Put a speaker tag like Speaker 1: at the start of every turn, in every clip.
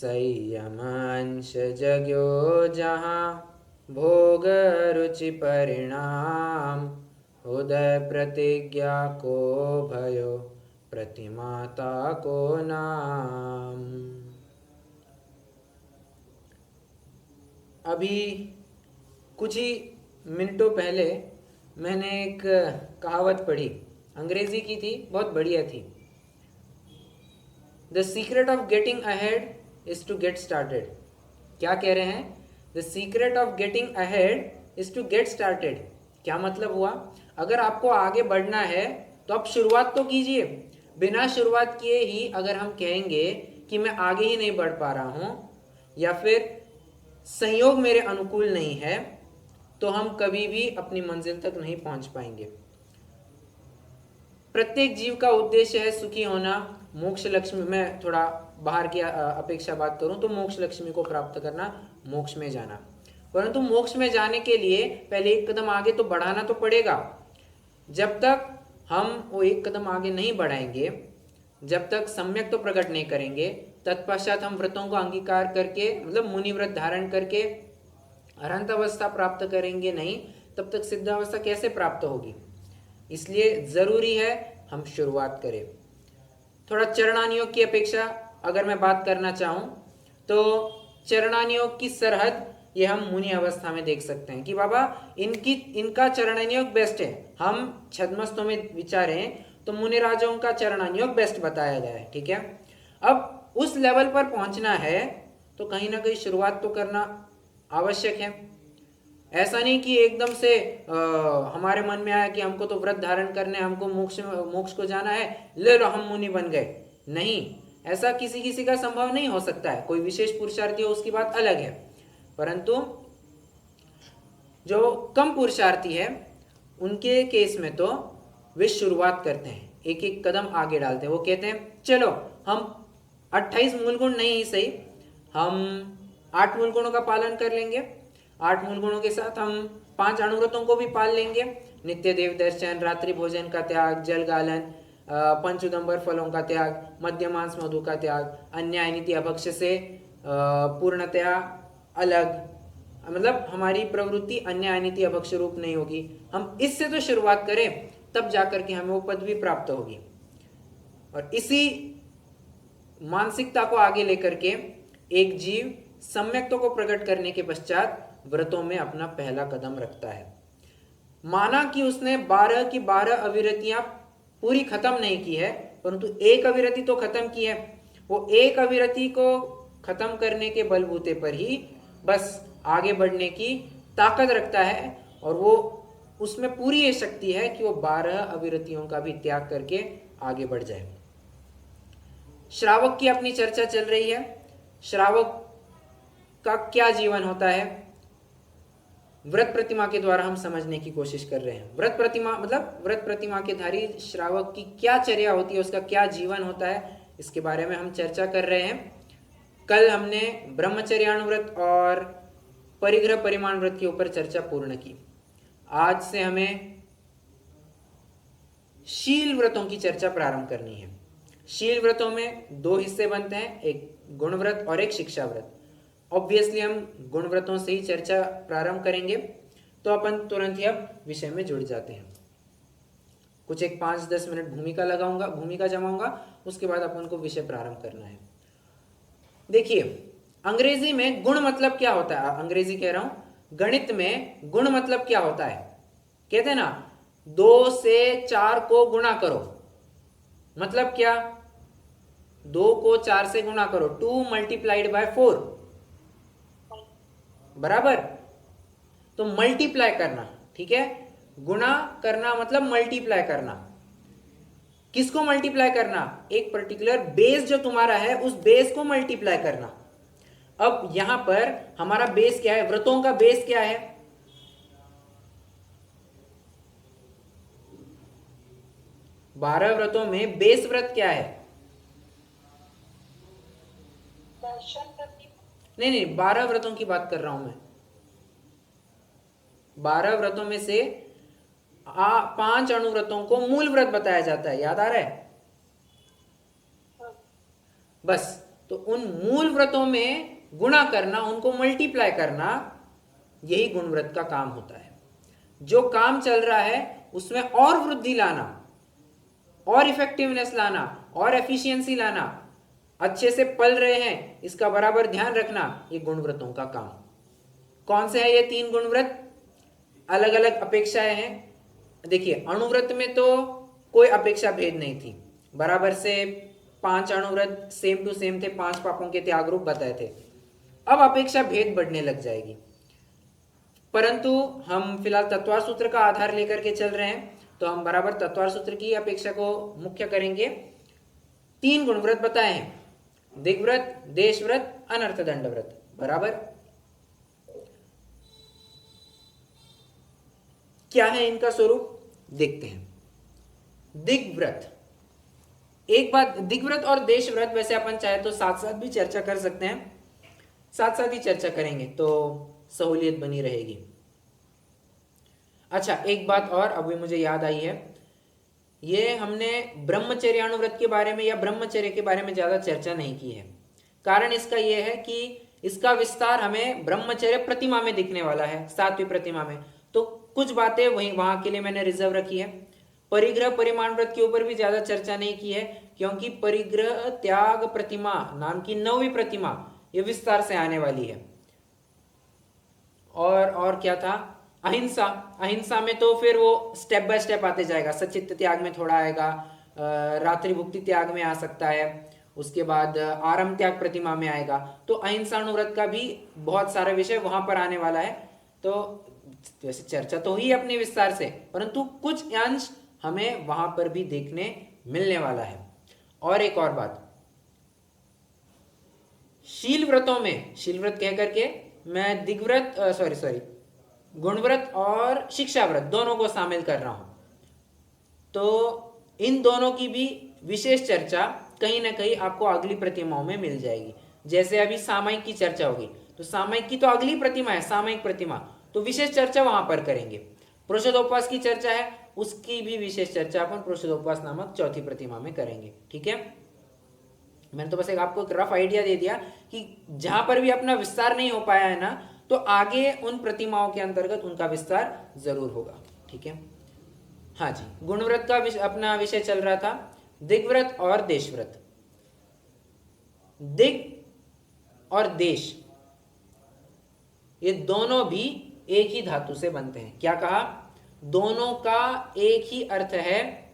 Speaker 1: संयमंश जग्यो जहाँ भोग रुचि परिणाम, उदय प्रतिज्ञा को भयो प्रतिमाता को नाम। अभी कुछ ही मिनटों पहले मैंने एक कहावत पढ़ी, अंग्रेजी की थी, बहुत बढ़िया थी। The secret of getting ahead is to get started. क्या कह रहे हैं? The secret of getting ahead is to get started. क्या मतलब हुआ? अगर आपको आगे बढ़ना है तो आप शुरुआत तो कीजिए। बिना शुरुआत किए ही अगर हम कहेंगे कि मैं आगे ही नहीं बढ़ पा रहा हूं या फिर संयोग मेरे अनुकूल नहीं है, तो हम कभी भी अपनी मंजिल तक नहीं पहुंच पाएंगे। प्रत्येक जीव का उद्देश्य है सुखी होना, मोक्ष लक्ष्मी, मैं थोड़ा बाहर की अपेक्षा बात करूं तो मोक्ष लक्ष्मी को प्राप्त करना, मोक्ष में जाना। परंतु मोक्ष में जाने के लिए पहले एक कदम आगे तो बढ़ाना तो पड़ेगा। जब तक हम वो एक कदम आगे नहीं बढ़ाएंगे, जब तक सम्यक तो प्रकट नहीं करेंगे, तत्पश्चात हम व्रतों को अंगीकार करके, मतलब मुनि व्रत धारण करके अरहंत अवस्था प्राप्त करेंगे नहीं, तब तक सिद्ध अवस्था कैसे प्राप्त होगी? इसलिए जरूरी है हम शुरुआत करें। थोड़ा चरणानियोग की अपेक्षा अगर मैं बात करना चाहूं तो चरणानियोग की सरहद ये हम मुनि अवस्था में देख सकते हैं कि बाबा इनका चरणानियोग बेस्ट है। हम छद्मस्तों में विचारें तो मुनि राजाओं का चरणानियोग बेस्ट बताया गया है, ठीक है। अब उस लेवल पर पहुंचना है तो कहीं ना कहीं शुरुआत तो करना आवश्यक है। ऐसा नहीं कि एकदम से हमारे मन में आया कि हमको तो व्रत धारण करने, हमको मोक्ष को जाना है, ले लो हम मुनि बन गए। नहीं, ऐसा किसी किसी का संभव नहीं हो सकता है। कोई विशेष पुरुषार्थी हो उसकी बात अलग है, परंतु जो कम पुरुषार्थी है उनके केस में तो वे शुरुआत करते हैं, एक एक कदम आगे डालते हैं। वो कहते हैं चलो हम 28 मूल गुण नहीं ही सही, हम 8 मूल गुणों का पालन कर लेंगे। 8 मूल गुणों के साथ हम 5 अणुव्रतों को भी पाल लेंगे। नित्य देव दर्शन, रात्रि भोजन का त्याग, जल गालन, पंचुदंबर फलों का त्याग, मध्य मांस मधु का त्याग, अन्याय नीति अभक्ष से पूर्णतया अलग, मतलब हमारी प्रवृत्ति अन्याय नीति अभक्ष रूप नहीं होगी। हम इससे तो शुरुआत करें, तब जाकर के हमें वो पदवी प्राप्त होगी। और इसी मानसिकता को आगे लेकर के एक जीव सम्यक्तों को प्रकट करने के पश्चात व्रतों में अपना पहला कदम रखता है। माना कि उसने 12 की 12 अविरतियां पूरी खत्म नहीं की है, परंतु एक अविरति तो खत्म की है। वो एक अविरति को खत्म करने के बलबूते पर ही बस आगे बढ़ने की ताकत रखता है, और वो उसमें पूरी ये शक्ति है कि वो 12 अविरतियों का भी त्याग करके आगे बढ़ जाए। श्रावक की अपनी चर्चा चल रही है। श्रावक का क्या जीवन होता है, व्रत प्रतिमा के द्वारा हम समझने की कोशिश कर रहे हैं। व्रत प्रतिमा मतलब व्रत प्रतिमा के धारी श्रावक की क्या चर्या होती है, उसका क्या जीवन होता है, इसके बारे में हम चर्चा कर रहे हैं। कल हमने ब्रह्मचर्यानुव्रत और परिग्रह परिमाण व्रत के ऊपर चर्चा पूर्ण की। आज से हमें शील व्रतों की चर्चा प्रारंभ करनी है। शील व्रतों में 2 हिस्से बनते हैं, एक गुण व्रत और एक शिक्षा व्रत। ऑब्वियसली हम गुण व्रतों से ही चर्चा प्रारंभ करेंगे, तो अपन तुरंत ही अब विषय में जुड़ जाते हैं। कुछ एक 5-10 मिनट भूमिका जमाऊंगा, उसके बाद अपन को विषय प्रारंभ करना है। देखिए, अंग्रेजी में गुण मतलब क्या होता है, अंग्रेजी कह रहा हूं, गणित में गुण मतलब क्या होता है? कहते हैं ना 2 से 4 को गुणा करो, मतलब क्या? 2 को 4 से गुणा करो, 2 मल्टीप्लाइड बाय 4 बराबर। तो मल्टीप्लाई करना, ठीक है। गुणा करना मतलब मल्टीप्लाई करना। किसको मल्टीप्लाई करना? एक पर्टिकुलर बेस जो तुम्हारा है उस बेस को मल्टीप्लाई करना। अब यहां पर हमारा बेस क्या है, व्रतों का बेस क्या है? बारह व्रतों में बेस व्रत क्या है? नहीं, 12 व्रतों की बात कर रहा हूं मैं। 12 व्रतों में से 5 अणुव्रतों को मूल व्रत बताया जाता है, याद आ रहा है? बस तो उन मूल व्रतों में गुणा करना, उनको मल्टीप्लाई करना, यही गुण व्रत का काम होता है। जो काम चल रहा है उसमें और वृद्धि लाना, और इफेक्टिवनेस लाना, और एफिशिएंसी लाना, अच्छे से पल रहे हैं इसका बराबर ध्यान रखना, ये गुण व्रतों का काम। कौन से है ये 3 गुण व्रत? अलग अलग अपेक्षाएं हैं। देखिए, अणुव्रत में तो कोई अपेक्षा भेद नहीं थी, बराबर से 5 अणुव्रत सेम टू सेम थे, 5 पापों के त्याग रूप बताए थे। अब अपेक्षा भेद बढ़ने लग जाएगी, परंतु हम फिलहाल तत्वार सूत्र का आधार लेकर के चल रहे हैं, तो हम बराबर तत्वार सूत्र की अपेक्षा को मुख्य करेंगे। 3 गुणव्रत बताए हैं, दिग्व्रत, देशव्रत, अनर्थ दंड व्रत। बराबर क्या है इनका स्वरूप देखते हैं। दिग्व्रत, एक बात, दिग्व्रत और देशव्रत वैसे अपन चाहे तो साथ साथ भी चर्चा कर सकते हैं, साथ साथ ही चर्चा करेंगे तो सहूलियत बनी रहेगी। अच्छा, एक बात और अभी मुझे याद आई है, ये हमने ब्रह्मचर्यानुव्रत के बारे में या ब्रह्मचर्य के बारे में ज्यादा चर्चा नहीं की है। कारण इसका यह है कि इसका विस्तार हमें ब्रह्मचर्य प्रतिमा में दिखने वाला है, 7वीं प्रतिमा में, तो कुछ बातें वहां के लिए मैंने रिजर्व रखी है। परिग्रह परिमाण व्रत के ऊपर भी ज्यादा चर्चा नहीं की है, क्योंकि परिग्रह त्याग प्रतिमा नाम की 9वीं प्रतिमा ये विस्तार से आने वाली है। और क्या था, अहिंसा। अहिंसा में तो फिर वो स्टेप बाय स्टेप आते जाएगा। सचित्त त्याग में थोड़ा आएगा, रात्रि भुक्ति त्याग में आ सकता है, उसके बाद आरम त्याग प्रतिमा में आएगा। तो अहिंसानुव्रत का भी बहुत सारा विषय वहां पर आने वाला है। तो वैसे चर्चा तो ही अपने विस्तार से, परंतु कुछ अंश हमें वहां पर भी देखने मिलने वाला है। और एक और बात, शील व्रतों में, शील व्रत कह करके मैं दिग्व्रत सॉरी गुणव्रत और शिक्षा व्रत दोनों को शामिल कर रहा हूं, तो इन दोनों की भी विशेष चर्चा कहीं ना कहीं आपको अगली प्रतिमाओं में मिल जाएगी। जैसे अभी सामायिक की चर्चा होगी, तो सामायिक की तो अगली प्रतिमा है सामायिक प्रतिमा, तो विशेष चर्चा वहां पर करेंगे। प्रोषदोपवास की चर्चा है, उसकी भी विशेष चर्चा अपन प्रोषदोपवास नामक 4थी प्रतिमा में करेंगे। ठीक है, मैंने तो बस आपको एक रफ आइडिया दे दिया कि जहां पर भी अपना विस्तार नहीं हो पाया है ना, तो आगे उन प्रतिमाओं के अंतर्गत उनका विस्तार जरूर होगा। ठीक है, हाँ जी, गुणव्रत का अपना विषय चल रहा था, दिग्व्रत और देशव्रत। दिग और देश ये दोनों भी एक ही धातु से बनते हैं। क्या कहा, दोनों का एक ही अर्थ है,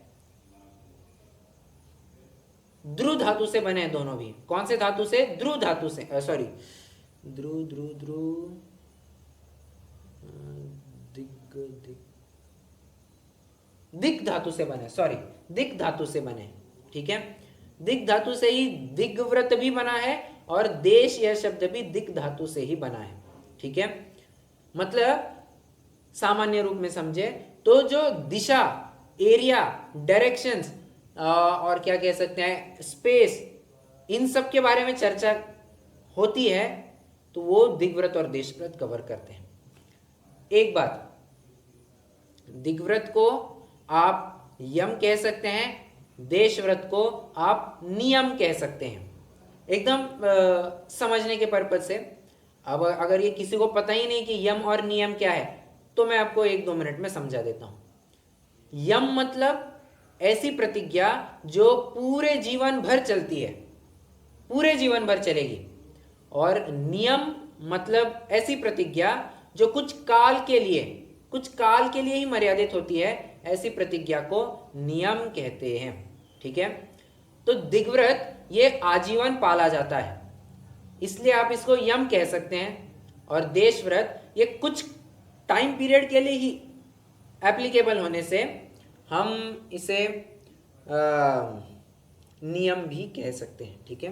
Speaker 1: ध्रुव धातु से बने हैं दोनों भी। कौन से धातु से? ध्रुव धातु से, सॉरी ध्रुव ध्रुव ध्रुव दिग धातु से बने, सॉरी दिग धातु से बने। ठीक है, दिग धातु से ही दिग्व्रत भी बना है और देश यह शब्द भी दिग धातु से ही बना है। ठीक है, मतलब सामान्य रूप में समझे तो जो दिशा, एरिया, डायरेक्शंस और क्या कह सकते हैं स्पेस, इन सब के बारे में चर्चा होती है, तो वो दिग्व्रत और देशव्रत कवर करते हैं। एक बात, दिग्व्रत को आप यम कह सकते हैं, देशव्रत को आप नियम कह सकते हैं, एकदम समझने के पर्पज से। अब अगर ये किसी को पता ही नहीं कि यम और नियम क्या है, तो मैं आपको 1-2 मिनट में समझा देता हूं। यम मतलब ऐसी प्रतिज्ञा जो पूरे जीवन भर चलती है, पूरे जीवन भर चलेगी, और नियम मतलब ऐसी प्रतिज्ञा जो कुछ काल के लिए ही मर्यादित होती है, ऐसी प्रतिज्ञा को नियम कहते हैं। ठीक है, तो दिग्व्रत ये आजीवन पाला जाता है, इसलिए आप इसको यम कह सकते हैं, और देशव्रत ये कुछ टाइम पीरियड के लिए ही एप्लीकेबल होने से हम इसे नियम भी कह सकते हैं। ठीक है,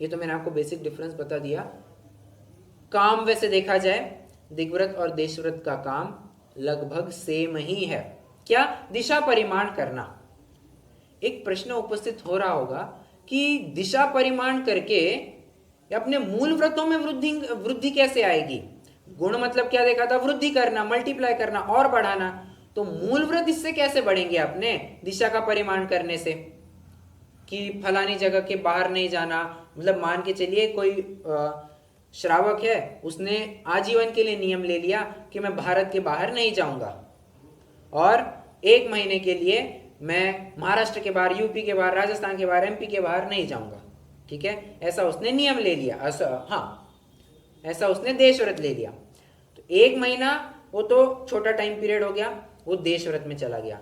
Speaker 1: ये तो मैंने आपको बेसिक डिफरेंस बता दिया। काम वैसे देखा जाए दिग्व्रत और देशव्रत का काम लगभग सेम ही है। क्या? दिशा परिमाण करना। एक प्रश्न उपस्थित हो रहा होगा कि दिशा परिमाण करके अपने मूल व्रतों में वृद्धि कैसे आएगी? गुण मतलब क्या देखा था? वृद्धि करना, मल्टीप्लाई करना और बढ़ाना। तो मूल व्रत इससे कैसे बढ़ेंगे अपने दिशा का परिमाण करने से? कि फलानी जगह के बाहर नहीं जाना, मतलब मान के चलिए कोई श्रावक है, उसने आजीवन के लिए नियम ले लिया कि मैं भारत के बाहर नहीं जाऊंगा और 1 महीने के लिए मैं महाराष्ट्र के बाहर, यूपी के बाहर, राजस्थान के बाहर, एमपी के बाहर नहीं जाऊंगा, ठीक है, ऐसा उसने नियम ले लिया, ऐसा उसने देश व्रत ले लिया। तो 1 महीना वो तो छोटा टाइम पीरियड हो गया, वो देश व्रत में चला गया।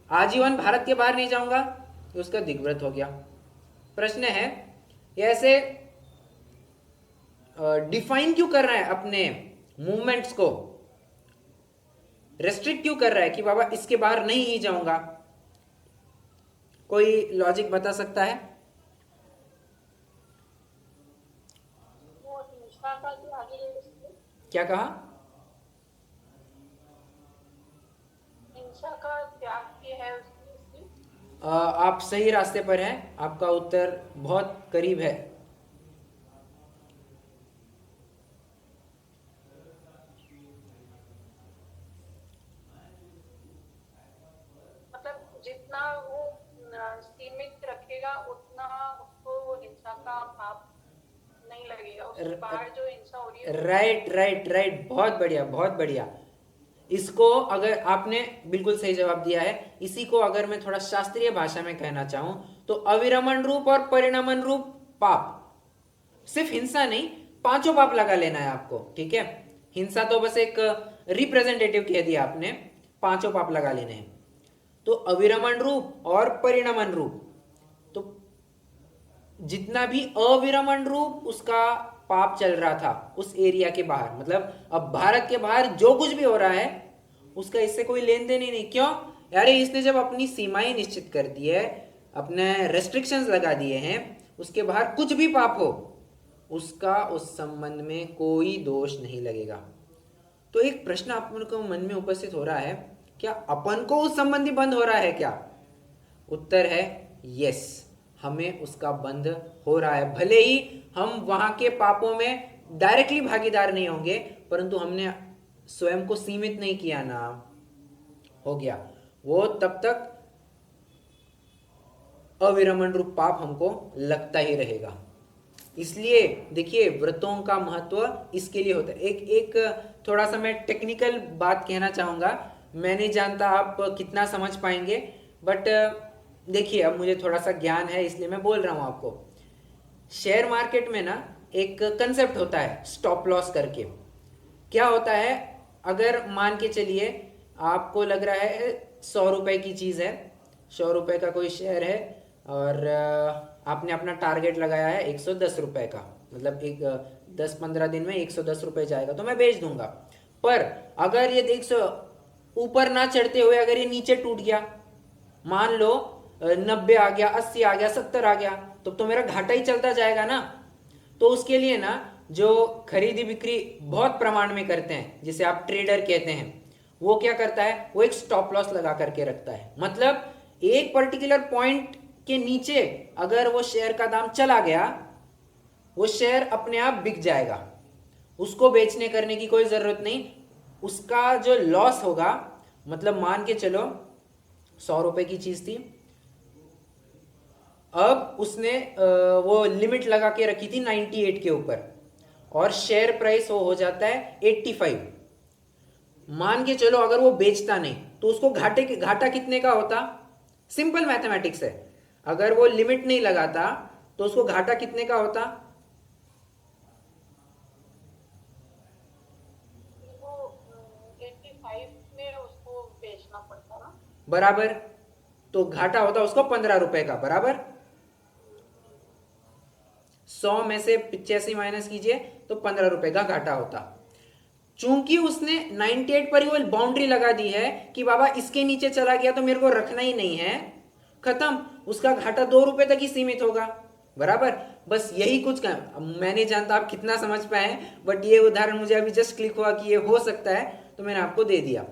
Speaker 1: आजीवन भारत के बाहर नहीं जाऊंगा, तो उसका दिग्व्रत हो गया। प्रश्न है ये ऐसे डिफाइन क्यों कर रहा है, अपने मूवमेंट्स को रेस्ट्रिक्ट क्यों कर रहा है कि बाबा इसके बाहर नहीं ही जाऊंगा? कोई लॉजिक बता सकता है? क्या कहा?
Speaker 2: हिंसा का त्याग किया है उसने।
Speaker 1: आप सही रास्ते पर हैं, आपका उत्तर बहुत करीब है।
Speaker 2: मतलब जितना वो सीमित रखेगा उतना उसको हिंसा का पाप नहीं लगेगा, उसके बाहर जो हिंसा हो रही है।
Speaker 1: राइट, बहुत बढ़िया, बहुत बढ़िया। इसको अगर आपने बिल्कुल सही जवाब दिया है। इसी को अगर मैं थोड़ा शास्त्रीय भाषा में कहना चाहूं तो अविरमण रूप और परिणमन रूप पाप, सिर्फ हिंसा नहीं, 5 पाप लगा लेना है आपको, ठीक है। हिंसा तो बस एक रिप्रेजेंटेटिव कह दिया आपने, 5 पाप लगा लेने हैं। तो अविरमण रूप और परिणमन रूप, तो जितना भी अविरमण रूप उसका पाप चल रहा था उस एरिया के बाहर, मतलब अब भारत के बाहर जो कुछ भी हो रहा है उसका इससे कोई लेन देन ही नहीं। क्यों? यारे इसने जब अपनी सीमाएं निश्चित कर दी है, अपने रेस्ट्रिक्शंस लगा दिए हैं, उसके बाहर कुछ भी पाप हो उसका उस संबंध में कोई दोष नहीं लगेगा। तो एक प्रश्न आप को मन में उपस्थित हो रहा है, क्या अपन को उस संबंधी बंध हो रहा है क्या? उत्तर है यस, हमें उसका बंध हो रहा है। भले ही हम वहां के पापों में डायरेक्टली भागीदार नहीं होंगे, परंतु हमने स्वयं को सीमित नहीं किया ना, हो गया वो, तब तक अविरमण रूप पाप हमको लगता ही रहेगा। इसलिए देखिए व्रतों का महत्व इसके लिए होता है। एक थोड़ा सा मैं टेक्निकल बात कहना चाहूंगा, मैं नहीं जानता आप कितना समझ पाएंगे, बट देखिए अब मुझे थोड़ा सा ज्ञान है इसलिए मैं बोल रहा हूं आपको। शेयर मार्केट में ना एक कंसेप्ट होता है स्टॉप लॉस करके। क्या होता है, अगर मान के चलिए आपको लग रहा है 100 रुपए की चीज़ है, 100 रुपए का कोई शेयर है और आपने अपना टारगेट लगाया है 110 रुपए का, मतलब एक 10-15 दिन में 110 रुपए जाएगा तो मैं बेच दूंगा। पर अगर ये देख ऊपर ना चढ़ते हुए अगर ये नीचे टूट गया, मान लो 90 आ गया, 80 आ गया, 70 आ गया, तो मेरा घाटा ही चलता जाएगा ना। तो उसके लिए ना जो खरीदी बिक्री बहुत प्रमाण में करते हैं, जिसे आप ट्रेडर कहते हैं, वो क्या करता है, वो एक स्टॉप लॉस लगा करके रखता है। मतलब एक पर्टिकुलर पॉइंट के नीचे अगर वो शेयर का दाम चला गया, वो शेयर अपने आप बिक जाएगा, उसको बेचने करने की कोई जरूरत नहीं। उसका जो लॉस होगा, मतलब मान के चलो 100 रुपए की चीज थी, अब उसने वो लिमिट लगा के रखी थी 98 के ऊपर और शेयर प्राइस वो हो जाता है 85। मान के चलो अगर वो बेचता नहीं तो उसको घाटा कितने का होता? सिंपल मैथमेटिक्स है, अगर वो लिमिट नहीं लगाता तो उसको घाटा कितने का होता?
Speaker 2: वो 85 में उसको बेचना पड़ता ना,
Speaker 1: बराबर, तो घाटा होता उसको 15 रुपए का, बराबर। 100 में से 85 माइनस कीजिए तो 15 रुपए का घाटा होता। चूंकि उसने 98 पर ही वो बाउंड्री लगा दी है कि बाबा इसके नीचे चला गया तो मेरे को रखना ही नहीं है, खत्म, उसका घाटा 2 रुपए तक ही सीमित होगा, बराबर। बस यही कुछ का, मैं नहीं जानता आप कितना समझ पाए, बट ये उदाहरण मुझे अभी जस्ट क्लिक हुआ कि ये हो सकता है, तो मैंने आपको दे दिया।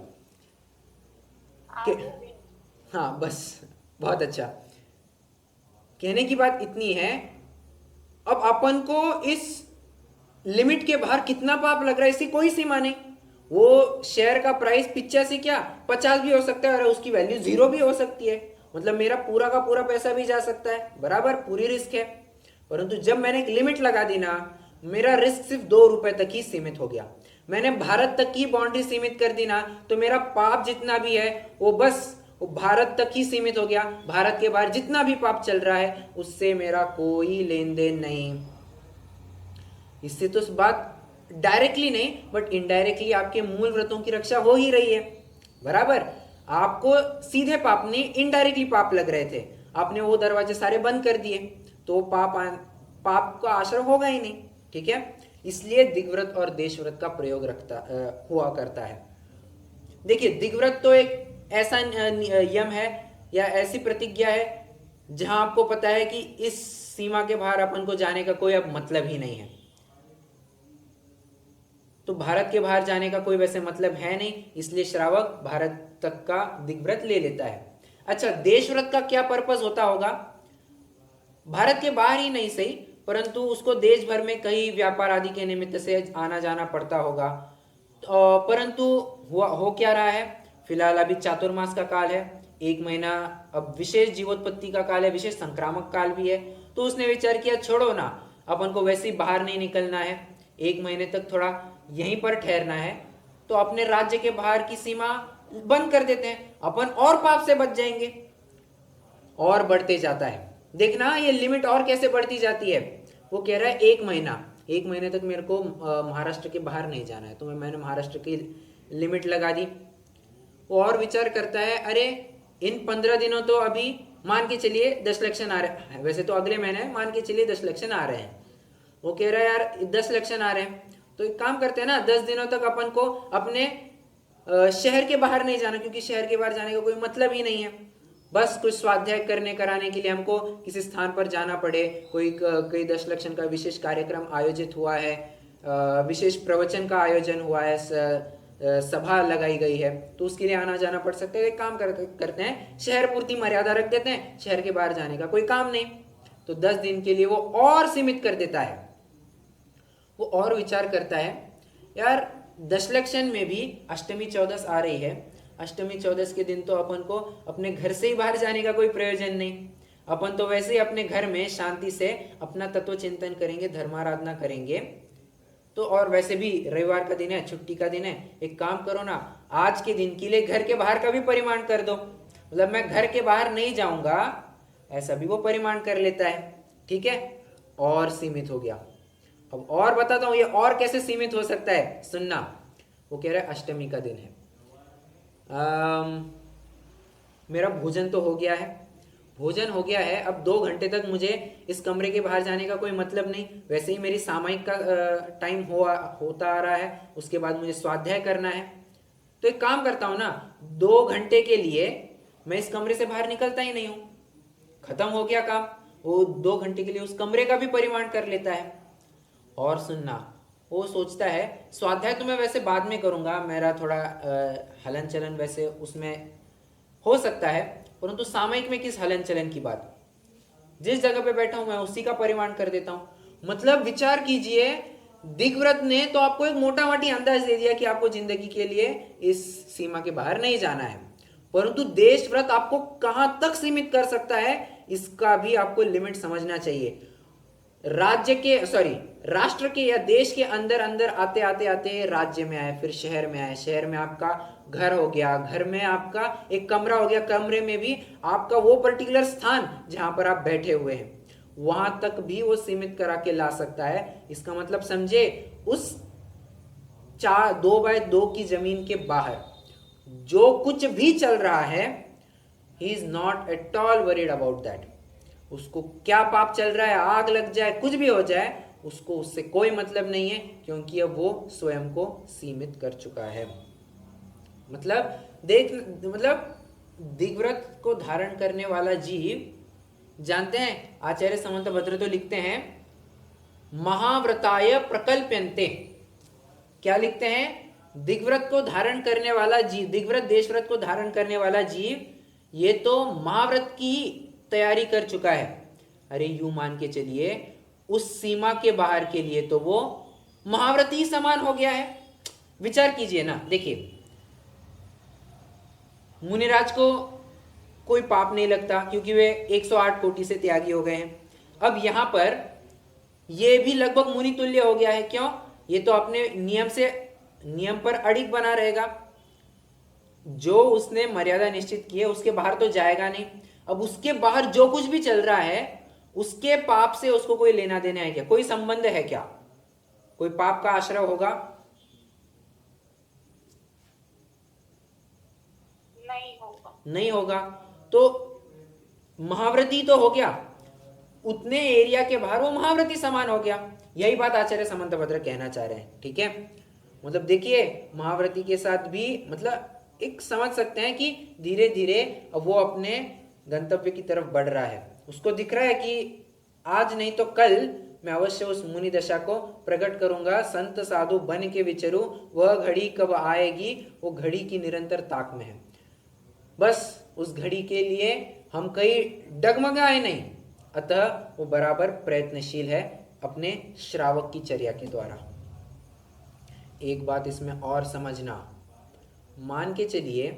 Speaker 1: हाँ बस, बहुत अच्छा। कहने की बात इतनी है, अब अपन को इस लिमिट के बाहर कितना पाप लग रहा है इसकी कोई सीमा नहीं। वो शेयर का प्राइस 85 क्या 50 भी हो सकता है और उसकी वैल्यू 0 भी हो सकती है, मतलब मेरा पूरा का पूरा पैसा भी जा सकता है, बराबर, पूरी रिस्क है। परंतु जब मैंने एक लिमिट लगा दी ना, मेरा रिस्क सिर्फ 2 रुपए तक ही सीमित हो गया। मैंने भारत तक की बाउंड्री सीमित कर दी ना, तो मेरा पाप जितना भी है वो बस वो भारत तक ही सीमित हो गया। भारत के बाहर जितना भी पाप चल रहा है उससे मेरा कोई लेन देन नहीं। इससे तो बात डायरेक्टली नहीं बट इनडायरेक्टली आपके मूल व्रतों की रक्षा हो ही रही है, बराबर। आपको सीधे पाप नहीं, इनडायरेक्टली पाप लग रहे थे, आपने वो दरवाजे सारे बंद कर दिए, तो पाप का आश्रय होगा ही नहीं, ठीक है। इसलिए दिग्व्रत और देशव्रत का प्रयोग हुआ करता है। देखिए, दिग्व्रत तो एक ऐसा यम है या ऐसी प्रतिज्ञा है जहां आपको पता है कि इस सीमा के बाहर अपन को जाने का कोई अब मतलब ही नहीं है। तो भारत के बाहर जाने का कोई वैसे मतलब है नहीं, इसलिए श्रावक भारत तक का दिग्व्रत ले लेता है। अच्छा, देशव्रत का क्या पर्पस होता होगा? भारत के बाहर ही नहीं सही, परंतु उसको देश भर में कई व्यापार आदि के निमित्त से आना जाना पड़ता होगा। परंतु हो क्या रहा है, फिलहाल अभी चातुर्मास का काल है, 1 महीना अब विशेष जीवोत्पत्ति का काल है, विशेष संक्रामक काल भी है। तो उसने विचार किया छोड़ो ना, अपन को वैसे ही बाहर नहीं निकलना है, 1 महीने तक थोड़ा यहीं पर ठहरना है, तो अपने राज्य के बाहर की सीमा बंद कर देते हैं, अपन और पाप से बच जाएंगे। और बढ़ते जाता है, देखना ये लिमिट और कैसे बढ़ती जाती है। वो कह रहा है 1 महीने तक मेरे को महाराष्ट्र के बाहर नहीं जाना है, तो मैंने महाराष्ट्र की लिमिट लगा दी। वो और विचार करता है, अरे इन 15 दिनों तो अभी मान के चलिए 10 इलेक्शन आ रहे हैं, वैसे तो अगले महीने मान के चलिए 10 इलेक्शन आ रहे हैं। वो कह रहा है यार 10 इलेक्शन आ रहे हैं, तो एक काम करते हैं ना, 10 दिनों तक अपन को अपने शहर के बाहर नहीं जाना, क्योंकि शहर के बाहर जाने का कोई मतलब ही नहीं है। बस कुछ स्वाध्याय करने कराने के लिए हमको किसी स्थान पर जाना पड़े, कोई 10 इलेक्शन का विशेष कार्यक्रम आयोजित हुआ है, विशेष प्रवचन का आयोजन हुआ है, सभा लगाई गई है, तो उसके लिए आना जाना पड़ सकता है। एक काम करते हैं, शहर पूर्ति मर्यादा रख देते हैं, शहर के बाहर जाने का कोई काम नहीं, तो 10 दिन के लिए वो और सीमित कर देता है। वो और विचार करता है, यार 10 इलेक्शन में भी अष्टमी चौदस आ रही है, अष्टमी चौदस के दिन तो अपन को अपने घर से ही बाहर जाने का कोई प्रयोजन नहीं, अपन तो वैसे ही अपने घर में शांति से अपना तत्व चिंतन करेंगे, धर्माराधना करेंगे। तो और वैसे भी रविवार का दिन है, छुट्टी का दिन है, एक काम करो ना, आज के दिन के लिए घर के बाहर का भी परिमाण कर दो, मतलब मैं घर के बाहर नहीं जाऊंगा, ऐसा भी वो परिमाण कर लेता है, ठीक है, और सीमित हो गया। अब और बताता हूं ये और कैसे सीमित हो सकता है, सुनना। वो कह रहा है अष्टमी का दिन है, मेरा भोजन तो हो गया है, भोजन हो गया है, अब 2 घंटे तक मुझे इस कमरे के बाहर जाने का कोई मतलब नहीं, वैसे ही मेरी सामयिक का टाइम होता आ रहा है, उसके बाद मुझे स्वाध्याय करना है। तो एक काम करता हूं ना, 2 घंटे के लिए मैं इस कमरे से बाहर निकलता ही नहीं हूं, खत्म हो गया काम। वो 2 घंटे के लिए उस कमरे का भी परिमाण कर लेता है। और सुनना, वो सोचता है स्वाध्याय तो मैं वैसे बाद में करूंगा, मेरा थोड़ा हलन चलन वैसे उसमें हो सकता है, परंतु सामयिक में किस हलन चलन की बात, जिस जगह पे बैठा हूं मैं उसी का परिमाण कर देता हूं। मतलब विचार कीजिए, दिग्व्रत ने तो आपको एक मोटा मोटी अंदाज दे दिया कि आपको जिंदगी के लिए इस सीमा के बाहर नहीं जाना है, परंतु देशव्रत आपको कहां तक सीमित कर सकता है इसका भी आपको लिमिट समझना चाहिए। राष्ट्र के या देश के अंदर अंदर आते आते आते राज्य में आए, फिर शहर में आए, शहर में आपका घर हो गया, घर में आपका एक कमरा हो गया, कमरे में भी आपका वो पर्टिकुलर स्थान जहां पर आप बैठे हुए हैं, वहां तक भी वो सीमित करा के ला सकता है। इसका मतलब समझे, उस 2x2 की जमीन के बाहर जो कुछ भी चल रहा है, he is not at all worried about that. उसको क्या पाप चल रहा है, आग लग जाए, कुछ भी हो जाए, उसको उससे कोई मतलब नहीं है, क्योंकि अब वो स्वयं को सीमित कर चुका है। मतलब दिग्व्रत को धारण करने वाला जीव, जानते हैं आचार्य समंतभद्र तो लिखते हैं, महाव्रताय प्रकल्प्यन्ते। क्या लिखते हैं? दिग्व्रत को धारण करने वाला जीव, दिग्व्रत देशव्रत को धारण करने वाला जीव, ये तो महाव्रत की तैयारी कर चुका है। अरे यूं मान के चलिए, उस सीमा के बाहर के लिए तो वो महाव्रत ही समान हो गया है। विचार कीजिए ना, देखिए मुनिराज को कोई पाप नहीं लगता क्योंकि वे 108 कोटि से त्यागी हो गए हैं। अब यहां पर ये भी लगभग मुनि तुल्य हो गया है। क्यों? ये तो अपने नियम पर अडिग बना रहेगा। जो उसने मर्यादा निश्चित की है उसके बाहर तो जाएगा नहीं। अब उसके बाहर जो कुछ भी चल रहा है उसके पाप से उसको कोई लेना देना है क्या? कोई संबंध है क्या? कोई पाप का आश्रय होगा? नहीं होगा। तो महाव्रती तो हो गया, उतने एरिया के बाहर वो महाव्रती समान हो गया। यही बात आचार्य समंतभद्र कहना चाह रहे हैं। ठीक है, मतलब देखिए महाव्रती के साथ भी मतलब एक समझ सकते हैं कि धीरे धीरे वो अपने गंतव्य की तरफ बढ़ रहा है। उसको दिख रहा है कि आज नहीं तो कल मैं अवश्य उस मुनि दशा को प्रकट करूंगा, संत साधु बन के विचरू, वह घड़ी कब आएगी वो घड़ी की निरंतर ताक में है। बस उस घड़ी के लिए हम कहीं डगमगाए नहीं, अतः वो बराबर प्रयत्नशील है अपने श्रावक की चर्या के द्वारा। एक बात इसमें और समझना, मान के चलिए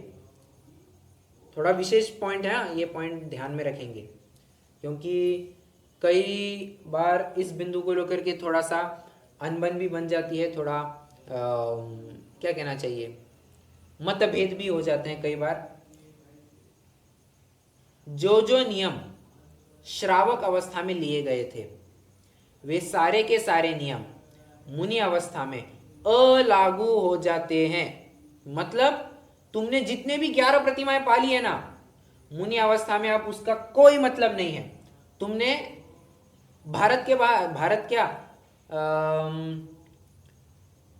Speaker 1: थोड़ा विशेष पॉइंट है, ये पॉइंट ध्यान में रखेंगे क्योंकि कई बार इस बिंदु को लेकर के थोड़ा सा अनबन भी बन जाती है, थोड़ा क्या कहना चाहिए, मतभेद भी हो जाते हैं कई बार। जो जो नियम श्रावक अवस्था में लिए गए थे वे सारे के सारे नियम मुनि अवस्था में अलागू हो जाते हैं। मतलब तुमने जितने भी 11 प्रतिमाएं पाली है ना, मुनि अवस्था में अब उसका कोई मतलब नहीं है। तुमने भारत के बाहर, भारत क्या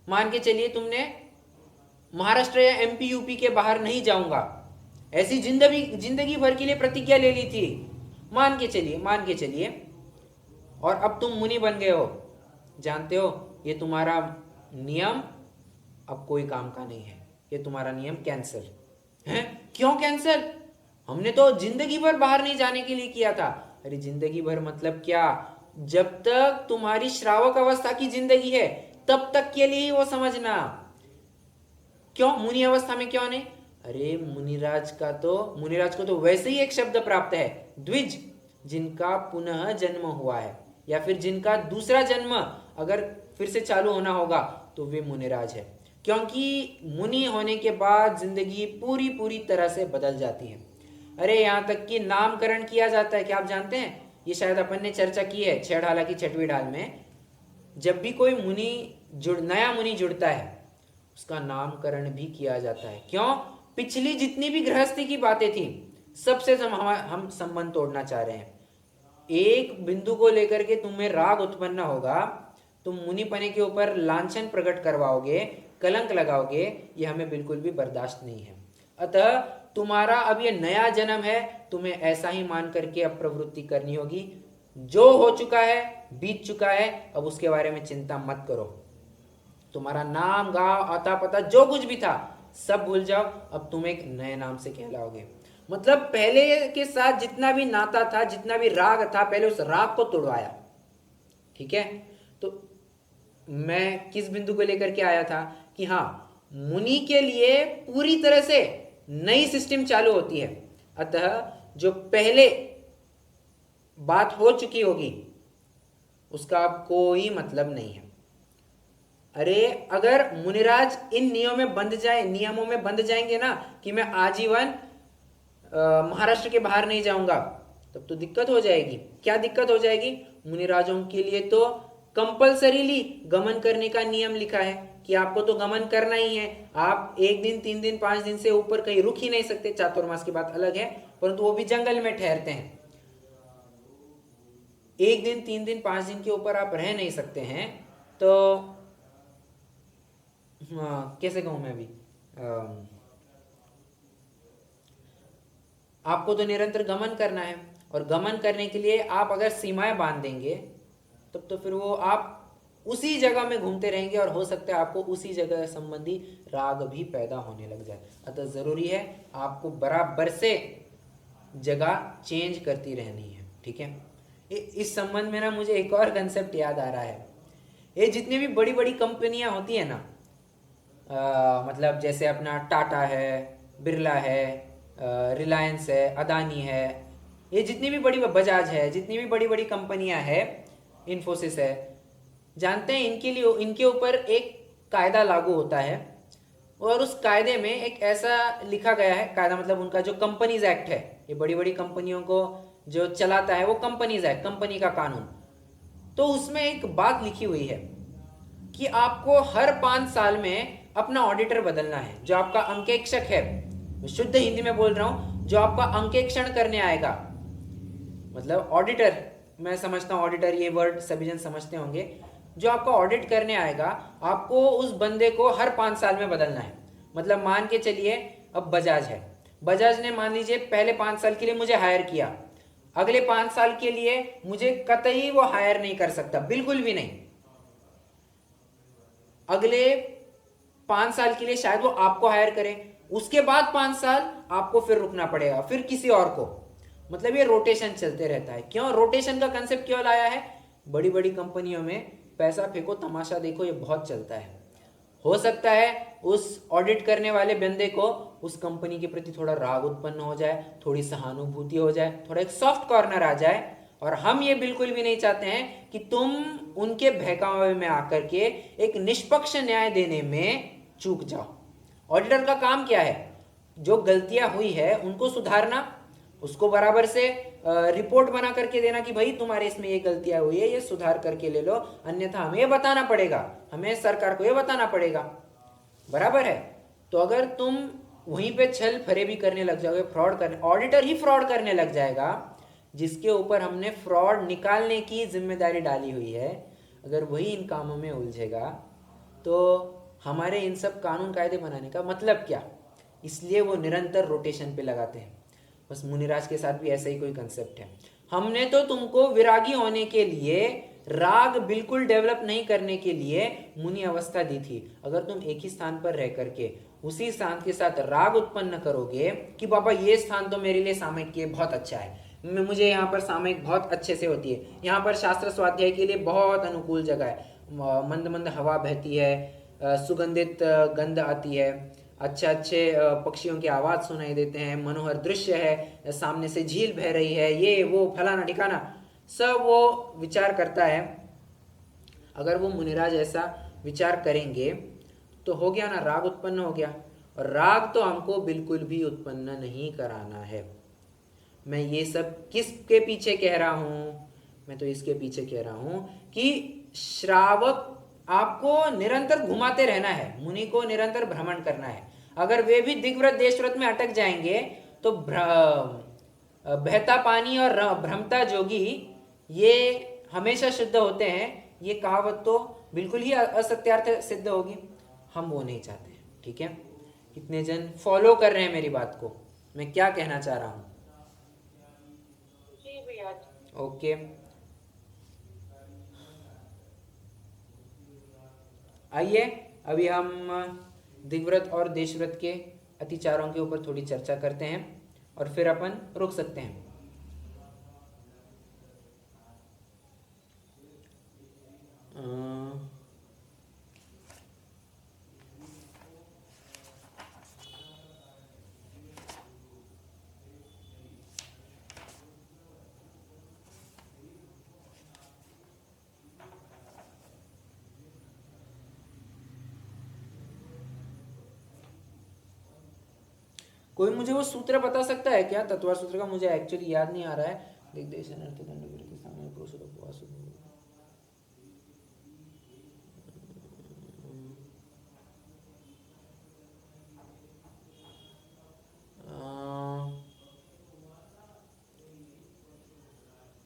Speaker 1: मान के चलिए तुमने महाराष्ट्र या एमपी यूपी के बाहर नहीं जाऊंगा ऐसी जिंदगी भर के लिए प्रतिज्ञा ले ली थी, मान के चलिए, और अब तुम मुनि बन गए हो। जानते हो ये तुम्हारा नियम अब कोई काम का नहीं है, ये तुम्हारा नियम कैंसिल है। क्यों कैंसिल? हमने तो जिंदगी भर बाहर नहीं जाने के लिए किया था। अरे जिंदगी भर मतलब क्या? जब तक तुम्हारी श्रावक अवस्था की जिंदगी है तब तक के लिए ही वो समझना। क्यों मुनि अवस्था में क्यों नहीं? अरे मुनिराज को तो वैसे ही एक शब्द प्राप्त है, द्विज, जिनका पुनः जन्म हुआ है या फिर जिनका दूसरा जन्म अगर फिर से चालू होना होगा तो वे मुनिराज है। क्योंकि मुनि होने के बाद जिंदगी पूरी तरह से बदल जाती है। अरे यहाँ तक कि नामकरण किया जाता है, क्या आप जानते हैं? ये शायद अपन ने चर्चा की है छेड़ाला की छठवीं ढाल में। जब भी कोई नया मुनि जुड़ता है उसका नामकरण भी किया जाता है। क्यों? पिछली जितनी भी गृहस्थी की बातें थी सबसे हम संबंध तोड़ना चाह रहे हैं। एक बिंदु को लेकर के तुम्हें राग उत्पन्न होगा, तुम मुनि पने के ऊपर लांछन प्रकट करवाओगे, कलंक लगाओगे, ये हमें बिल्कुल भी बर्दाश्त नहीं है। अतः तुम्हारा अब ये नया जन्म है, तुम्हें ऐसा ही मान करके अब प्रवृत्ति करनी होगी। जो हो चुका है बीत चुका है, अब उसके बारे में चिंता मत करो। तुम्हारा नाम गांव अता पता जो कुछ भी था सब भूल जाओ, अब तुम एक नए नाम से कहलाओगे। मतलब पहले के साथ जितना भी नाता था, जितना भी राग था, पहले उस राग को तोड़वाया। ठीक है, तो मैं किस बिंदु को लेकर के आया था कि हाँ, मुनि के लिए पूरी तरह से नई सिस्टम चालू होती है। अतः जो पहले बात हो चुकी होगी उसका अब कोई मतलब नहीं है। अरे अगर मुनिराज इन नियमों में बंध जाएंगे ना कि मैं आजीवन महाराष्ट्र के बाहर नहीं जाऊंगा, तब तो दिक्कत हो जाएगी। क्या दिक्कत हो जाएगी? मुनिराजों के लिए तो कंपल्सरीली गमन करने का नियम लिखा है कि आपको तो गमन करना ही है। आप 1 दिन 3 दिन 5 दिन से ऊपर कहीं रुक ही नहीं सकते। चातुर्मास की बात अलग है, परंतु वो भी जंगल में ठहरते हैं। 1 दिन 3 दिन 5 दिन के ऊपर आप रह नहीं सकते हैं। तो हाँ, कैसे कहूं मैं अभी, आपको तो निरंतर गमन करना है, और गमन करने के लिए आप अगर सीमाएं बांध देंगे तब तो फिर वो आप उसी जगह में घूमते रहेंगे और हो सकता है आपको उसी जगह संबंधी राग भी पैदा होने लग जाए। अतः जरूरी है आपको बराबर से जगह चेंज करती रहनी है। ठीक है, इस संबंध में ना मुझे एक और कंसेप्ट याद आ रहा है। ये जितनी भी बड़ी बड़ी कंपनियां होती है ना, मतलब जैसे अपना टाटा है, बिरला है, रिलायंस है, अदानी है, ये जितनी भी बड़ी, बजाज है, जितनी भी बड़ी बड़ी कंपनियां हैं, इन्फोसिस है, जानते हैं इनके लिए, इनके ऊपर एक कायदा लागू होता है और उस कायदे में एक ऐसा लिखा गया है, कायदा मतलब उनका जो कंपनीज एक्ट है, ये बड़ी बड़ी कंपनियों को जो चलाता है वो कंपनीज एक्ट, कंपनी का कानून, तो उसमें एक बात लिखी हुई है कि आपको हर 5 साल में अपना ऑडिटर बदलना है। जो आपका अंकेक्षक है, शुद्ध हिंदी में बोल रहा हूं, जो आपका अंकेक्षण करने आएगा, मतलब ऑडिटर, मैं समझता हूँ ऑडिटर ये वर्ड सभी जन समझते होंगे, जो आपका ऑडिट करने आएगा, आपको उस बंदे को हर 5 साल में बदलना है। मतलब मान के चलिए अब बजाज है, बजाज ने मान लीजिए पहले 5 साल के लिए मुझे हायर किया, अगले 5 साल के लिए मुझे कतई वो हायर नहीं कर सकता, बिल्कुल भी नहीं। अगले 5 साल के लिए शायद वो आपको हायर करे, उसके बाद 5 साल आपको फिर रुकना पड़ेगा, फिर किसी और को। मतलब ये रोटेशन चलते रहता है। क्यों रोटेशन का कंसेप्ट क्यों लाया है? बड़ी बड़ी कंपनियों में पैसा फेंको तमाशा देखो ये बहुत चलता है। हो सकता है उस ऑडिट करने वाले बंदे को उस कंपनी के प्रति थोड़ा राग उत्पन्न हो जाए, थोड़ी सहानुभूति हो जाए, थोड़ा एक सॉफ्ट कॉर्नर आ जाए, और हम ये बिल्कुल भी नहीं चाहते हैं कि तुम उनके बहकावे में आकर के एक निष्पक्ष न्याय देने में चूक जाओ। ऑडिटर का काम क्या है? जो गलतियां हुई है उनको सुधारना, उसको बराबर से रिपोर्ट बना करके देना कि भाई तुम्हारे इसमें ये गलतियां हुई है, ये सुधार करके ले लो, अन्यथा हमें ये बताना पड़ेगा, हमें सरकार को ये बताना पड़ेगा। बराबर है? तो अगर तुम वहीं पे छल फरेबी करने लग जाओगे, फ्रॉड करने, ऑडिटर ही फ्रॉड करने लग जाएगा जिसके ऊपर हमने फ्रॉड निकालने की जिम्मेदारी डाली हुई है, अगर वही इन कामों में उलझेगा तो हमारे इन सब कानून कायदे बनाने का मतलब क्या? इसलिए वो निरंतर रोटेशन पे लगाते हैं। बस मुनिराज के साथ भी ऐसा ही कोई कंसेप्ट है। हमने तो तुमको विरागी होने के लिए, राग बिल्कुल डेवलप नहीं करने के लिए मुनि अवस्था दी थी। अगर तुम एक ही स्थान पर रह करके उसी स्थान के साथ राग उत्पन्न करोगे कि बाबा ये स्थान तो मेरे लिए सामयिक के बहुत अच्छा है, मुझे यहाँ पर सामयिक बहुत अच्छे से होती है, यहाँ पर शास्त्र स्वाध्याय के लिए बहुत अनुकूल जगह है, मंद मंद हवा बहती है, सुगंधित गंध आती है, अच्छे अच्छे पक्षियों की आवाज़ सुनाई देते हैं, मनोहर दृश्य है, सामने से झील बह रही है, ये वो फलाना ठिकाना, सब वो विचार करता है। अगर वो मुनिराज ऐसा विचार करेंगे तो हो गया ना, राग उत्पन्न हो गया। और राग तो हमको बिल्कुल भी उत्पन्न नहीं कराना है। मैं ये सब किसके पीछे कह रहा हूँ? मैं तो इसके पीछे कह रहा हूँ कि श्रावक आपको निरंतर घुमाते रहना है, मुनि को निरंतर भ्रमण करना है। अगर वे भी दिग्व्रत देशव्रत में अटक जाएंगे तो बहता पानी और भ्रमता जोगी ये हमेशा शुद्ध होते हैं, ये कहावत तो बिल्कुल ही असत्यार्थ सिद्ध होगी। हम वो नहीं चाहते। ठीक है, कितने जन फॉलो कर रहे हैं मेरी बात को, मैं क्या कहना चाह रहा हूँ?
Speaker 2: जी भैया।
Speaker 1: ओके, आइए अभी हम दिग्व्रत और देशव्रत के अतिचारों के ऊपर थोड़ी चर्चा करते हैं और फिर अपन रुक सकते हैं। कोई मुझे वो सूत्र बता सकता है क्या? तत्वार सूत्र का मुझे एक्चुअली याद नहीं आ रहा है।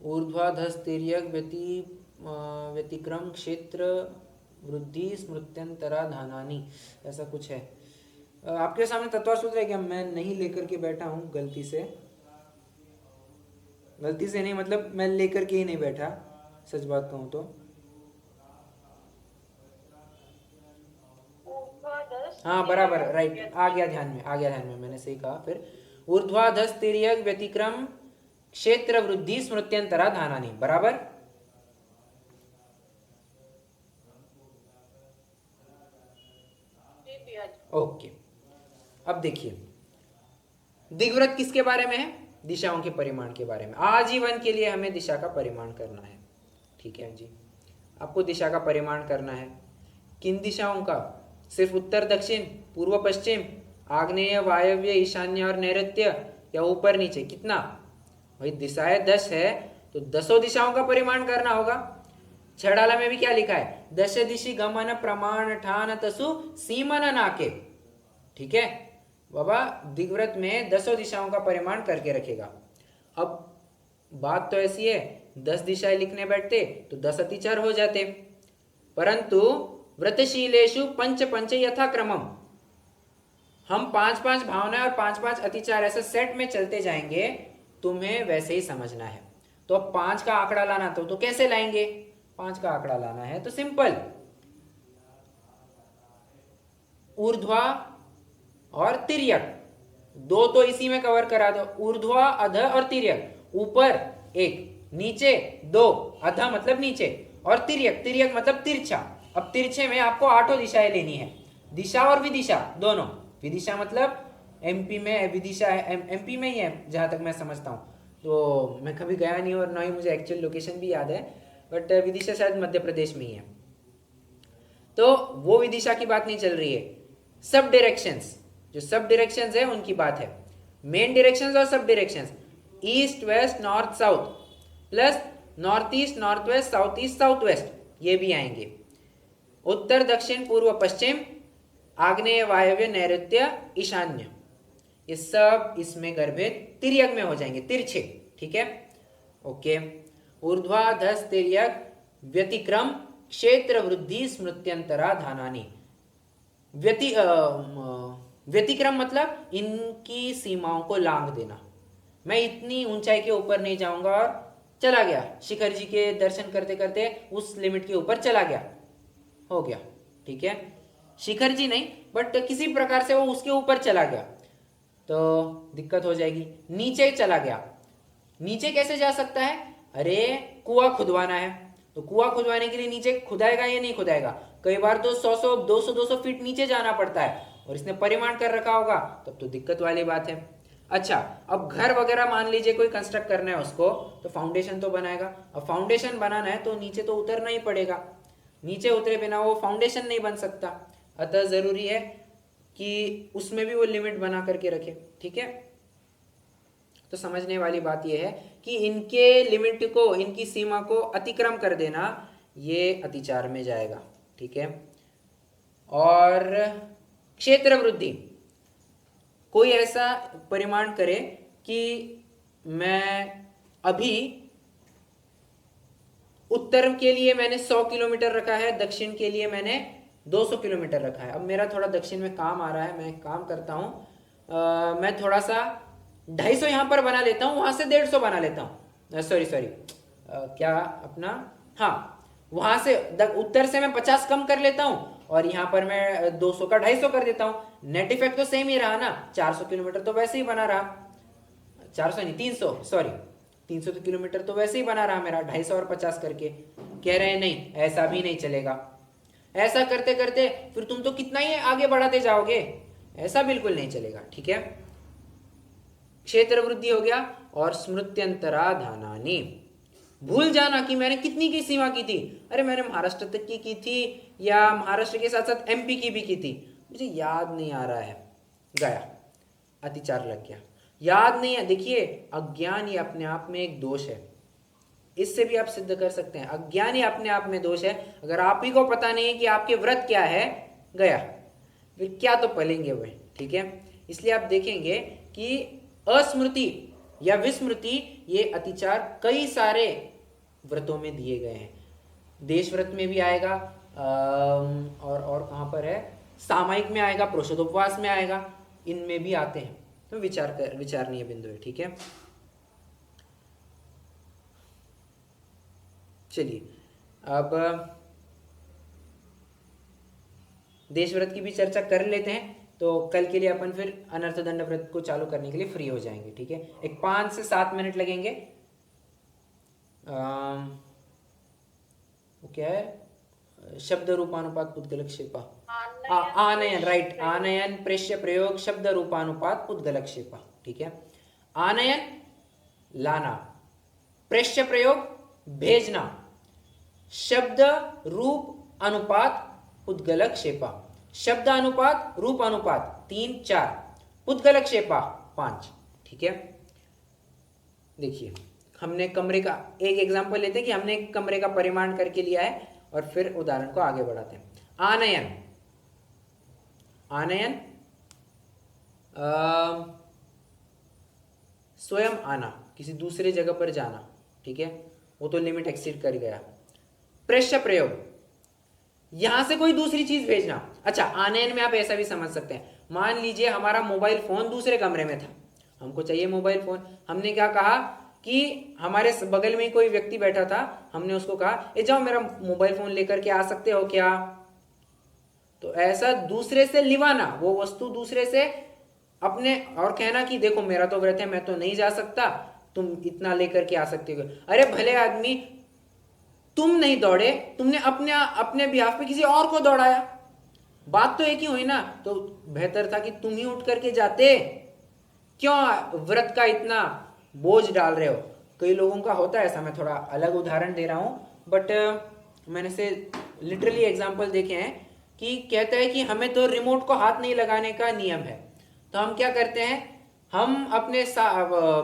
Speaker 1: ऊर्ध्वाधस्तिर्यक व्यतिक्रम क्षेत्र वृद्धि स्मृत्यंतरा धानानी, ऐसा कुछ है। आपके सामने तत्वार सूत्र है क्या? मैं नहीं लेकर के बैठा हूँ, गलती से नहीं, मतलब मैं लेकर के ही नहीं बैठा, सच बात कहूँ तो। हाँ बराबर, राइट, आ गया ध्यान में, मैंने सही कहा। फिर ऊर्ध्वाधस तिर्यक व्यतिक्रम क्षेत्र वृद्धि स्मृत्यंतरा धानानी, बराबर। ओके, अब देखिए, दिग्व्रत किसके बारे में है? दिशाओं के परिमाण के बारे में। आजीवन के लिए हमें दिशा का परिमाण करना है। ठीक है जी, आपको दिशा का परिमाण करना है। किन दिशाओं का? सिर्फ उत्तर दक्षिण, पूर्व पश्चिम, आग्नेय, वायव्य, ईशान्य और नैऋत्य, या ऊपर नीचे? कितना भाई? दिशाएं 10 है तो 10 दिशाओं का परिमाण करना होगा। छड़ाला में भी क्या लिखा है? दश दिशि गमन प्रमाण ठान तसु सीमन नाके। ठीक है बाबा, दिग्व्रत में 10 दिशाओं का परिमाण करके रखेगा। अब बात तो ऐसी है, 10 दिशाएं लिखने बैठते तो 10 अतिचार हो जाते, परंतु व्रतशीलेषु पंच पंच यथाक्रमम, हम 5-5 भावनाएं और 5-5 अतिचार ऐसे सेट में चलते जाएंगे, तुम्हें वैसे ही समझना है। तो अब 5 का आंकड़ा लाना तो कैसे लाएंगे? 5 का आंकड़ा लाना है तो सिंपल, ऊर्ध्वा और तिर्यक, दो तो इसी में कवर करा दो, ऊर्ध्वा, अध और तिर्यक। ऊपर एक, नीचे 2, अध मतलब नीचे, और तिर्यक, तिर्यक मतलब तिरछा। अब तिरछे में आपको 8 दिशाएं लेनी है, दिशा और विदिशा दोनों। विदिशा मतलब एमपी में, विदिशा एमपी में ही है जहां तक मैं समझता हूँ। तो मैं कभी गया नहीं और ना ही मुझे एक्चुअल लोकेशन भी याद है, बट विदिशा शायद मध्य प्रदेश में ही है। तो वो विदिशा की बात नहीं चल रही है, सब डायरेक्शंस, जो सब डायरेक्शंस है उनकी बात है। मेन डायरेक्शंस और सब directions, east west north south, plus north east north west south east south west, ये भी आएंगे। उत्तर दक्षिण पूर्व पश्चिम, आग्नेय वायव्य नैऋत्य ईशान्य, ये सब इसमें गर्भित तिर्यक में हो जाएंगे, तिरछे। ठीक है, ओके। ऊर्ध्वाधस तिर्यक व्यतिक्रम क्षेत्र वृद्धि स्मृत्यंतरा धानानि। व्यतिक्रम मतलब इनकी सीमाओं को लांघ देना। मैं इतनी ऊंचाई के ऊपर नहीं जाऊंगा और चला गया, शिखर जी के दर्शन करते करते उस लिमिट के ऊपर चला गया, हो गया। ठीक है, शिखर जी नहीं बट किसी प्रकार से वो उसके ऊपर चला गया तो दिक्कत हो जाएगी। नीचे चला गया, नीचे कैसे जा सकता है? अरे कुआं खुदवाना है तो कुआं खुदवाने के लिए नीचे खुदाएगा या नहीं खुदाएगा? कई बार तो 100 200 फीट नीचे जाना पड़ता है और इसने परिमाण कर रखा होगा, तब तो दिक्कत वाली बात है। अच्छा, अब घर वगैरह मान लीजिए कोई कंस्ट्रक्ट करना है उसको, तो फाउंडेशन तो बनाएगा। अब फाउंडेशन बनाना है तो नीचे तो उतरना ही पड़ेगा, नीचे उतरे बिना वो फाउंडेशन नहीं बन सकता। अतः जरूरी है कि उसमें भी वो लिमिट बना करके रखे। ठीक है, तो समझने वाली बात यह है कि इनके लिमिट को, इनकी सीमा को अतिक्रम कर देना, ये अतिचार में जाएगा। ठीक है, और क्षेत्र वृद्धि, कोई ऐसा परिमाण करे कि मैं अभी उत्तर के लिए मैंने 100 किलोमीटर रखा है, दक्षिण के लिए मैंने 200 किलोमीटर रखा है। अब मेरा थोड़ा दक्षिण में काम आ रहा है, मैं काम करता हूँ, मैं थोड़ा सा 250 यहाँ पर बना लेता हूँ, वहाँ से 150 बना लेता हूँ। सॉरी क्या अपना, हाँ, वहाँ से उत्तर से मैं 50 कम कर लेता हूँ और यहाँ पर मैं 200 का 250 कर देता हूँ। नेट इफेक्ट तो सेम ही रहा ना, 400 किलोमीटर तो वैसे ही बना रहा, 400 नहीं 300, सॉरी 300 किलोमीटर तो वैसे ही बना रहा मेरा, 250 और 50 करके। कह रहे हैं नहीं, ऐसा भी नहीं चलेगा, ऐसा करते करते फिर तुम तो कितना ही आगे बढ़ाते जाओगे, ऐसा बिल्कुल नहीं चलेगा। ठीक है, क्षेत्र वृद्धि हो गया। और स्मृत्यंतरा धानानि, भूल जाना कि मैंने कितनी की सीमा की थी। अरे मैंने महाराष्ट्र तक की थी या महाराष्ट्र के साथ साथ एमपी की भी की थी, मुझे याद नहीं आ रहा है, गया, अतिचार लग गया, याद नहीं है। देखिए, अज्ञान ये अपने आप में एक दोष है, इससे भी आप सिद्ध कर सकते हैं, अज्ञान ही अपने आप में दोष है। अगर आप ही को पता नहीं है कि आपके व्रत क्या है, गया, फिर क्या तो पलेंगे वे। ठीक है, इसलिए आप देखेंगे कि अस्मृति या विस्मृति, ये अतिचार कई सारे व्रतों में दिए गए हैं। देश व्रत में भी आएगा, और कहाँ पर है, सामायिक में आएगा, प्रोषदोपवास में आएगा, इनमें भी आते हैं। तो विचारणीय बिंदु है। ठीक है, चलिए अब देश व्रत की भी चर्चा कर लेते हैं, तो कल के लिए अपन फिर अनर्थ दंड व्रत को चालू करने के लिए फ्री हो जाएंगे। ठीक है, एक 5 से 7 मिनट लगेंगे। क्या है, शब्द रूपानुपात पुद्गलक्षेपा, आनयन, राइट, आनयन प्रेष्य प्रयोग शब्द रूपानुपात पुद्गलक्षेपा। ठीक है। आनयन लाना, प्रेष्य प्रयोग भेजना, शब्द रूप अनुपात पुद्गलक्षेपा, शब्द अनुपात रूप अनुपात 3 4, पुद्गलक्षेपा 5, ठीक है। देखिए हमने कमरे का एक एग्जांपल लेते हैं कि हमने कमरे का परिमाण करके लिया है और फिर उदाहरण को आगे बढ़ाते हैं। आनयन, आनयन स्वयं आना, किसी दूसरे जगह पर जाना, ठीक है, वो तो लिमिट एक्सीड कर गया। प्रेष्य प्रयोग, यहां से कोई दूसरी चीज भेजना। अच्छा, आनयन में आप ऐसा भी समझ सकते हैं, मान लीजिए हमारा मोबाइल फोन दूसरे कमरे में था, हमको चाहिए मोबाइल फोन, हमने क्या कहा कि हमारे बगल में कोई व्यक्ति बैठा था, हमने उसको कहा ए जाओ मेरा मोबाइल फोन लेकर के आ सकते हो क्या। तो ऐसा दूसरे से लिवाना, वो वस्तु दूसरे से अपने, और कहना कि देखो मेरा तो व्रत है, मैं तो नहीं जा सकता, तुम इतना लेकर के आ सकते हो। अरे भले आदमी, तुम नहीं दौड़े, तुमने अपने बिहाफ पे किसी और को दौड़ाया, बात तो एक ही हुई ना। तो बेहतर था कि तुम ही उठ करके जाते, क्यों व्रत का इतना बोझ डाल रहे हो। कई लोगों का होता है ऐसा, मैं थोड़ा अलग उदाहरण दे रहा हूं, बट मैंने से लिटरली एग्जांपल देखे हैं कि कहता है कि हमें तो रिमोट को हाथ नहीं लगाने का नियम है, तो हम क्या करते हैं, हम अपने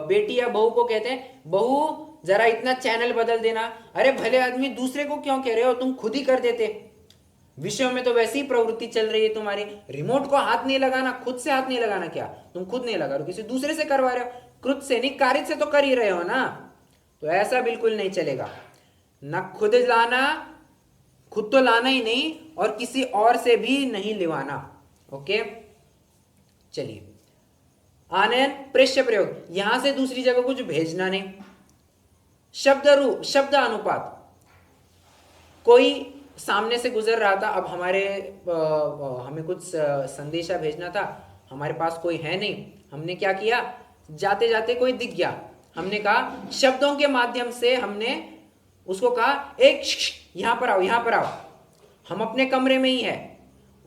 Speaker 1: बेटी या बहू को कहते हैं बहू जरा इतना चैनल बदल देना। अरे भले आदमी, दूसरे को क्यों कह रहे हो, तुम खुद ही कर देते। विषयों में तो वैसी ही प्रवृत्ति चल रही है तुम्हारी, रिमोट को हाथ नहीं लगाना, खुद से हाथ नहीं लगाना, क्या तुम खुद नहीं लगा रहे हो, किसी दूसरे से करवा रहे हो, कृत से नहीं कारित से तो कर ही रहे हो ना। तो ऐसा बिल्कुल नहीं चलेगा, ना खुद लाना, खुद तो लाना ही नहीं और किसी और से भी नहीं लिवाना। ओके, चलिए। आनयन प्रेष्य प्रयोग, यहां से दूसरी जगह कुछ भेजना नहीं। शब्द रूप, शब्द अनुपात, कोई सामने से गुजर रहा था, अब हमें कुछ संदेशा भेजना था, हमारे पास कोई है नहीं, हमने क्या किया, जाते जाते कोई दिख गया, हमने कहा शब्दों के माध्यम से हमने उसको कहा एक यहां पर आओ, यहां पर आओ, हम अपने कमरे में ही है,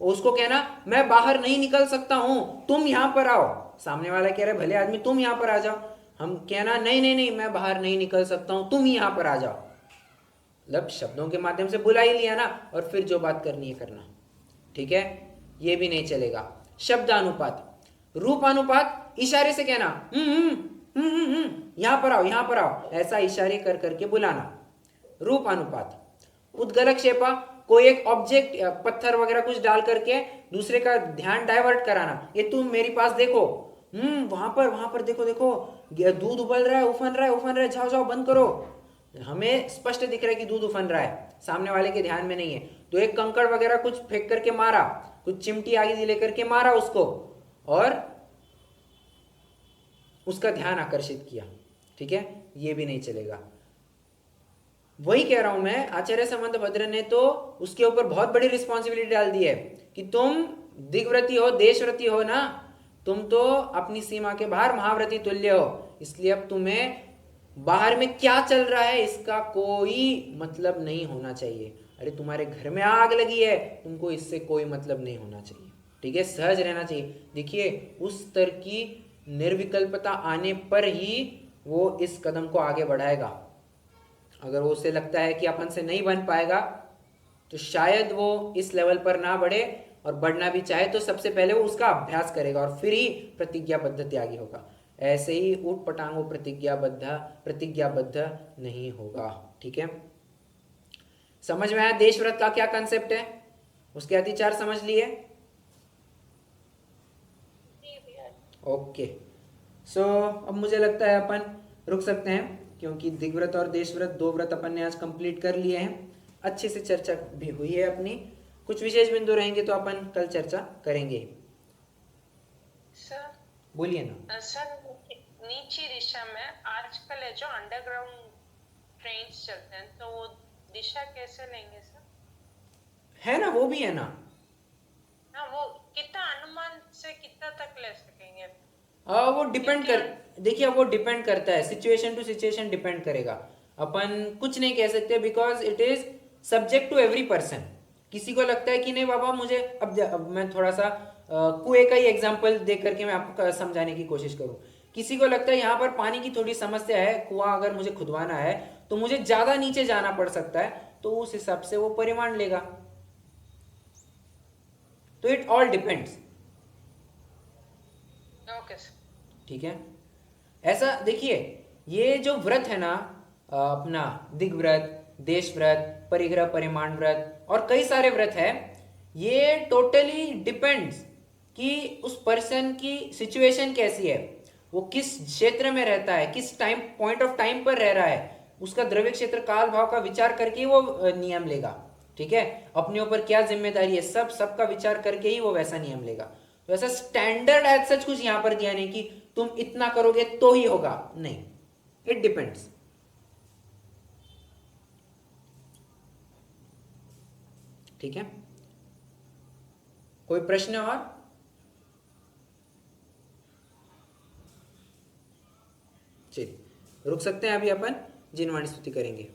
Speaker 1: उसको कहना मैं बाहर नहीं निकल सकता हूं, तुम यहां पर आओ। सामने वाला कह रहा है भले आदमी तुम यहां पर आ जाओ, हम कहना नहीं नहीं नहीं मैं बाहर नहीं निकल सकता हूं, तुम यहां पर आ जाओ। मतलब शब्दों के माध्यम से बुला ही लिया ना, और फिर जो बात करनी है करना, ठीक है, ये भी नहीं चलेगा। शब्द अनुपात, रूप अनुपात, इशारे से कहना यहां पर आओ, यहां पर आओ, ऐसा इशारे कर करके बुलाना, रूप अनुपात। उद्गलक्षेपा, कोई एक ऑब्जेक्ट पत्थर वगैरह कुछ डाल करके दूसरे का ध्यान डाइवर्ट कराना, ये तुम मेरे पास देखो, वहां पर देखो देखो, दूध उबल रहा है, उफन रहा है, उफन रहा है, जाओ जाओ बंद करो। हमें स्पष्ट दिख रहा है कि दूध उफन रहा है, सामने वाले के ध्यान में नहीं है, तो एक कंकड़ वगैरह कुछ फेंक करके मारा, कुछ चिमटी आगे लेकर के मारा उसको और उसका ध्यान आकर्षित किया, ठीक है, ये भी नहीं चलेगा। वही कह रहा हूं मैं, आचार्य समंतभद्र ने तो उसके ऊपर बहुत बड़ी रिस्पॉन्सिबिलिटी डाल दी है कि तुम दिग्व्रती हो, देशव्रती हो ना, तुम तो अपनी सीमा के बाहर महाव्रती तुल्य हो, इसलिए अब तुम्हें बाहर में क्या चल रहा है इसका कोई मतलब नहीं होना चाहिए। अरे तुम्हारे घर में आग लगी है, तुमको इससे कोई मतलब नहीं होना चाहिए, ठीक है, सहज रहना चाहिए। देखिए उस स्तर की निर्विकल्पता आने पर ही वो इस कदम को आगे बढ़ाएगा। अगर वो उसे लगता है कि अपन से नहीं बन पाएगा तो शायद वो इस लेवल पर ना बढ़े, और बढ़ना भी चाहे तो सबसे पहले वो उसका अभ्यास करेगा और फिर ही प्रतिज्ञाबद्ध त्यागी होगा। ऐसे ही ऊट पटांगो प्रतिज्ञाबद्ध नहीं होगा, ठीक है। समझ में आया देशव्रत का क्या कंसेप्ट है, उसके अतिचार समझ लिए? ओके, सो अब मुझे लगता है अपन रुक सकते हैं, क्योंकि दिग्व्रत और देशव्रत दो व्रत अपन ने आज कंप्लीट कर लिए हैं, अच्छे से चर्चा भी हुई है अपनी। कुछ विशेष बिंदु रहेंगे तो अपन कल चर्चा करेंगे।
Speaker 3: सर
Speaker 1: बोलिए ना।
Speaker 3: सर, नीचे दिशा में आजकल है जो अंडरग्राउंड ट्रेन्स चलते हैं, तो वो दिशा कैसे लेंगे सर?
Speaker 1: है ना, वो भी है ना।
Speaker 3: हाँ, वो कितना अनुमान से कितना तक ले सकेंगे?
Speaker 1: वो डिपेंड कर, देखिए वो डिपेंड करता है, सिचुएशन टू सिचुएशन डिपेंड करेगा। अपन कुछ नहीं कह सकते, because it is subject to every person. किसी को लगता है कि नहीं बाबा मुझे, अब मैं थोड़ा सा कुएं का ही एग्जांपल दे करके मैं आपको समझाने की कोशिश करूं किसी को लगता है यहाँ पर पानी की थोड़ी समस्या है, कुआं अगर मुझे खुदवाना है तो मुझे ज्यादा नीचे जाना पड़ सकता है, तो उस हिसाब से वो परिमाण लेगा। तो it all depends.
Speaker 3: Okay sir.
Speaker 1: ठीक है, ऐसा देखिए, ये जो व्रत है ना, अपना दिग्व्रत, देश व्रत, परिग्रह परिमाण व्रत और कई सारे व्रत है, ये टोटली डिपेंड्स कि उस पर्सन की सिचुएशन कैसी है, वो किस क्षेत्र में रहता है, किस टाइम पॉइंट ऑफ टाइम पर रह रहा है, उसका द्रव्य क्षेत्र काल भाव का विचार करके ही वो नियम लेगा। ठीक है, अपने ऊपर क्या जिम्मेदारी है, सबका विचार करके ही वो वैसा नियम लेगा। तो ऐसा स्टैंडर्ड एज सच कुछ यहां पर दिया नहीं कि तुम इतना करोगे तो ही होगा, नहीं, इट डिपेंड्स। ठीक है, कोई प्रश्न और? चलिए रुक सकते हैं, अभी अपन जिनवाणी स्तुति करेंगे।